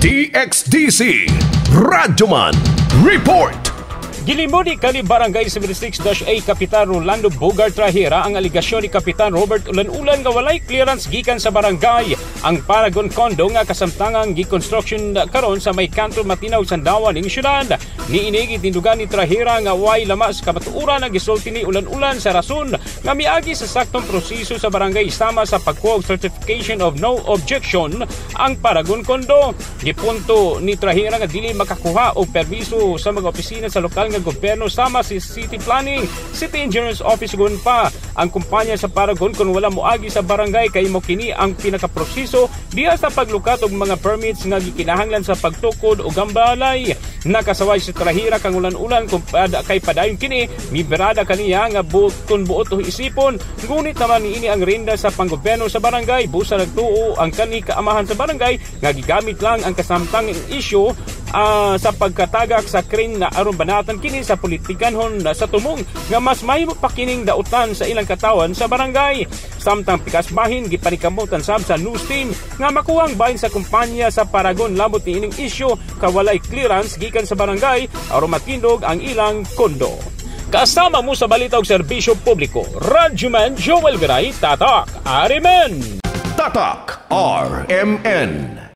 DXDC Radyoman Report. Gilimod ni Barangay 76-A Kapitan Rolando Bogart Trahera ang aligasyon ni Kapitan Robert Ulan-Ulan nga walay clearance gikan sa barangay ang Paragon Condo nga kasamtangang gi-construction karon sa may kanto Matinaw Sandawan ning syudad. Niini gitindugan ni Trahera nga way lamas kamatuoran ang gisulti ni Ulan-Ulan sa rason nga miagi sa saktong proseso sa barangay sama sa pagkuha og certification of no objection ang Paragon Condo. Gipunto ni Trahera nga dili makakuha og permiso sa mga opisina sa lokal nga gobyerno sama si City Planning, City Engineers Office gun pa ang kumpanya sa Paragon kung wala moagi sa barangay kay mo kini ang pinakaproseso diya sa paglukat og mga permits nga gikinahanglan sa pagtukod og gambalay. Nakasaway si Trahera kang Ulan-Ulan kung kay padayon kini miberada kaniya nga buton buot o isipon ngunit naman niini ang renda sa panggobyerno sa barangay busa nagtuo ang kani kaamahan sa barangay nga gigamit lang ang kasamtang issue sa pagkatagak sa crane na aron banatan kini sa politikanhon sa tumong nga mas may pakining dautan sa ilang katawan sa barangay. Samtang pikas bahin gipanikamutan sab sa news team nga makuhang bahin sa kumpanya sa Paragon labot ni ining issue kawalay clearance gikan sa barangay aron matindog ang ilang kondo. Kasama mo sa balita og serbisyo publiko, Radyoman Joel Garay, Tatak RMN. Tatak RMN.